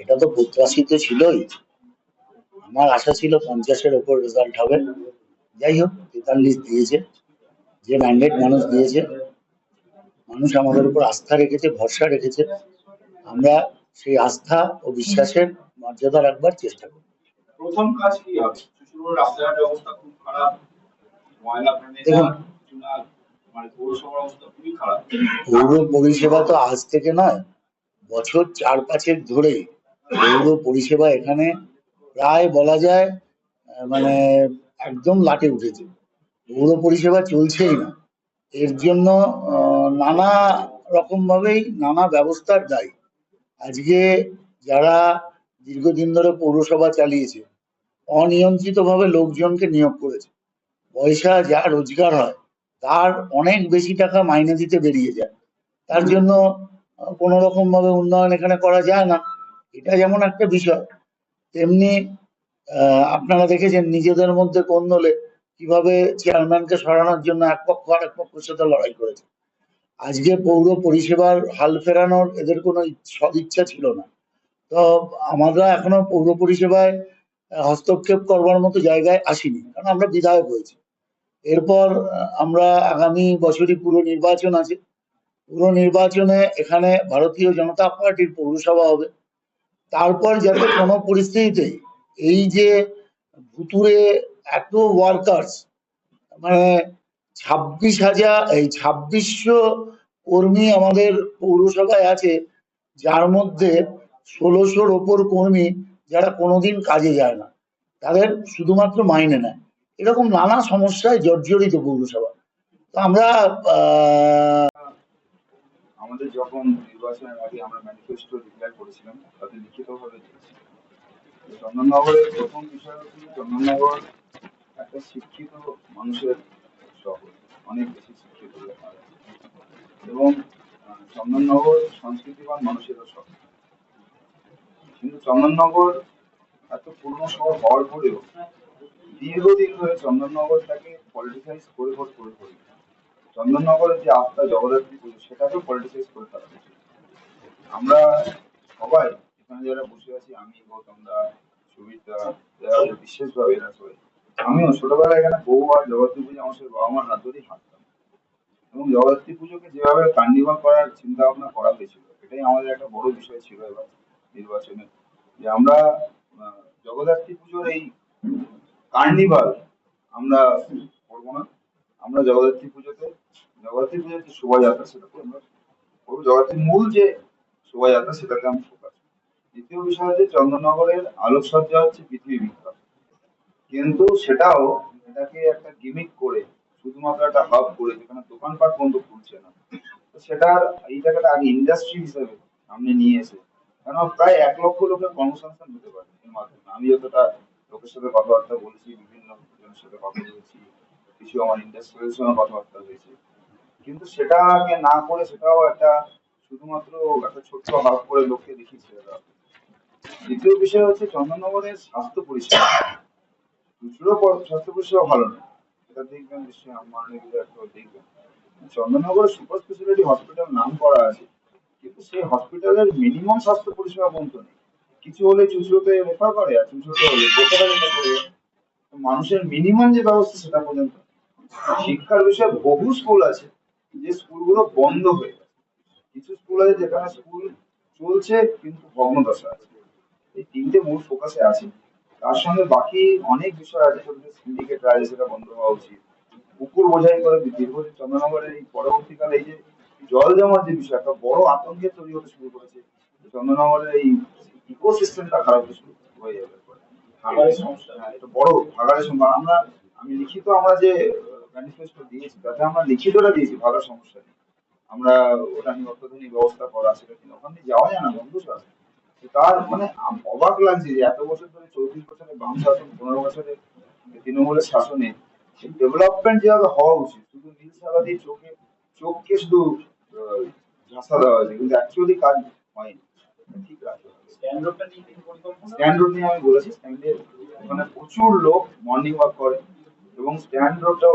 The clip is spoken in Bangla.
এটা তো প্রত্যাশিত ছিলই। আমার আশা ছিল 50-এর ওপর রেজাল্ট হবে। যাই হোক, 43 দিয়েছে। যে ম্যান্ডেট মানুষ দিয়েছে, মানুষ আমাদের উপর আস্থা রেখেছে, ভরসা রেখেছে। আমরা সেই আস্থা ও বিশ্বাসের মর্যাদা রাখবার চেষ্টা করি। প্রথম কাজ কি হবে? চুচুড়ার রাস্তাঘাটের অবস্থা খুব খারাপ, ময়লা ভেঙে দেখুন, যায়, চুনার মানে পৌরসভার অবস্থা খুবই খারাপ। পৌর পরিষেবা তো আজ থেকে নয়, বছর 4-5 ধরে পৌর পরিষেবা এখানে প্রায় বলা যায় মানে একদম লাটে উঠেছে। পৌর পরিষেবা চলছেই না। এর জন্য নানা রকম ভাবেই নানা ব্যবস্থার দায়ী। আজকে যারা দীর্ঘদিন ধরে পৌরসভা চালিয়েছে, অনিয়ন্ত্রিত ভাবে লোকজনকে নিয়োগ করেছে। পয়সা যা রোজগার হয় তার অনেক বেশি টাকা মাইনে দিতে বেরিয়ে যায়। তার জন্য কোনো রকম ভাবে উন্নয়ন এখানে করা যায় না। এটা যেমন একটা বিষয়, তেমনি আপনারা দেখেছেন নিজেদের মধ্যে কোন্দলে কিভাবে চেয়ারম্যানকে সরানোর জন্য এক পক্ষ আর এক পক্ষের সাথে লড়াই করেছে। আজকে পৌর পরিষেবার হাল ফেরানোর এদের কোনো সদিচ্ছা ছিল না। তো আমরা এখনো পৌর পরিষেবায় হস্তক্ষেপ করবার মতো জায়গায় আসিনি, কারণ আমরা বিধায়ক হয়েছি। এরপর আমরা আগামী বছরই পুরো নির্বাচন আছে। পুরো নির্বাচনে এখানে ভারতীয় জনতা পার্টির পৌরসভা হবে। তারপর যাতে কোনো পরিস্থিতিতেই এই যে ভুতুরে এত ওয়ার্কার্স, মানে 26,000 কর্মী আমাদের পৌরসভায় আছে, যার মধ্যে 1600-র ওপর কর্মী যারা কোনোদিন কাজে যায় না, তাদের শুধুমাত্র মাইনে নেয়। এরকম নানা সমস্যায় জর্জরিত পৌরসভা। তো আমরা আমাদের যখন নির্বাচনের আগে আমরা ম্যানিফেস্টো ডিক্লেয়ার করেছিলাম, তাতে লিখিতভাবে দিয়েছি। চন্দননগরের প্রথম বিষয় হচ্ছে চন্দননগর একটা শিক্ষিত মানুষের শহর, অনেক বেশি শিক্ষিত লোক আছে। এবং চন্দননগর সংস্কৃতিবান মানুষেরও শহর। কিন্তু চন্দননগর এত পুরনো শহর হওয়ার পরেও দীর্ঘদিন ধরে চন্দননগরটাকে পলিটিসাইজ করে চন্দননগরের যে আস্থা জগদ্ধাত্রী পুজো, সেটাকেও পলিটিসাইজ করে ফেলা হয়েছে। আমরা সবাই এখানে যারা বসে আছি, আমি গৌতম দা, সুবিধা, যারা বিশেষভাবে এরা সবাই, আমিও ছোটবেলায় এখানে বহুবার জগদ্ধাত্রী পুজো আমার সাথে বাবা মার হাত ধরেই হাঁটতাম। এবং জগদ্ধাত্রী পুজোকে যেভাবে কার্নিভাল করার চিন্তা ভাবনা করা হয়েছিল, এটাই আমাদের একটা বড় বিষয় ছিল এবার নির্বাচনে, যে আমরা জগদ্ধাত্রী পুজোর এই কার্নিভাল আমরা করবো না। আমরা জগদ্ধাত্রী পুজোর যে শোভাযাত্রা, সেটা আমরা করবো। জগদ্ধাত্রীর মূল যে শোভাযাত্রা, সেটাকে আমি ফোকাস। দ্বিতীয় বিষয় হচ্ছে চন্দননগরের আলোকসজ্জা হচ্ছে পৃথিবী বিখ্যাত, কিন্তু এটাকে একটা গিমিক করে, শুধুমাত্র একটা হাব করে, যেখানে দোকানপাট পর্যন্ত খুলছে না। তো সেটার এই জায়গাটা আগে ইন্ডাস্ট্রি হিসেবে সামনে নিয়ে এসে, কেন প্রায় 1 লক্ষ লোকের কর্মসংস্থান হতে পারে এর মাধ্যমে। আমি যতটা লোকের সাথে কথাবার্তা বলেছি, বিভিন্ন জনের সাথে কথা বলেছি, কিছু আমার ইন্ডাস্ট্রিয়াল সঙ্গে কথাবার্তা হয়েছে, কিন্তু সেটাকে না করে সেটাও একটা শুধুমাত্র একটা ছোট্ট হাব করে লোককে দেখিয়েছে। দ্বিতীয় বিষয় হচ্ছে চন্দননগরের স্বাস্থ্য পরিষেবা। প্রচুর স্বাস্থ্য পরিষেবা ভালো না, এটা দেখবেন নিশ্চয়ই, আমার দেখবেন চন্দননগরে সুপার স্পেশালিটি হসপিটাল নাম করা আছে, কিন্তু সেই হসপিটালের মিনিমাম স্বাস্থ্য পরিষেবা পর্যন্ত নেই। কিছু হলে চুঁচুড়োতে রেফার করে, আর চুঁচুড়োতে হলে কলকাতা রেফার করে। মানুষের মিনিমাম যে ব্যবস্থা, সেটা পর্যন্ত। শিক্ষার বিষয়ে বহু স্কুল আছে যে স্কুলগুলো বন্ধ হয়ে গেছে। কিছু স্কুল আছে যেখানে স্কুল চলছে কিন্তু ভগ্নদশা আছে। এই তিনটে মূল ফোকাসে আছে। তার সঙ্গে বাকি অনেক বিষয় আছে, সিন্ডিকেট রাজ, সেটা বন্ধ হওয়া উচিত। পুকুর বোঝাই করে দীর্ঘদিন চন্দননগরের এই পরবর্তীকালে এই যে জল জমার যে বিষয়, একটা বড় আতঙ্কের তৈরি হতে শুরু করেছে। চন্দননগরের এই ইকোসিস্টেমটা খারাপ হয়ে যাবে। একটা বড় ভাগাড়ের সময় আমি লিখিত, আমরা যে ম্যানিফেস্টো দিয়েছি, তাতে আমরা লিখিতটা দিয়েছি, ভালো সমস্যা নেই। আমরা ওটা নিয়ে অত্যাধুনিক ব্যবস্থা করা, সেটা কিন্তু ওখান দিয়ে যাওয়া যায় না, বন্ধু স্যার। তার মানে অবাক লাগছে যে এত বছর ধরে, 34 বছরে বাম শাসন, 15 বছরে তৃণমূলের শাসনে ডেভেলপমেন্ট যেভাবে হওয়া উচিত, শুধু নীল সাদা দিয়ে চোখকে শুধু ঝাঁসা দেওয়া হয়েছে, কিন্তু অ্যাকচুয়ালি কাজ হয়নি। ঠিক আছে, স্ট্যান্ড রোড নিয়ে আমি বলেছি, স্ট্যান্ডে ওখানে প্রচুর লোক মর্নিং ওয়াক করে, এবং স্ট্যান্ড রোডটা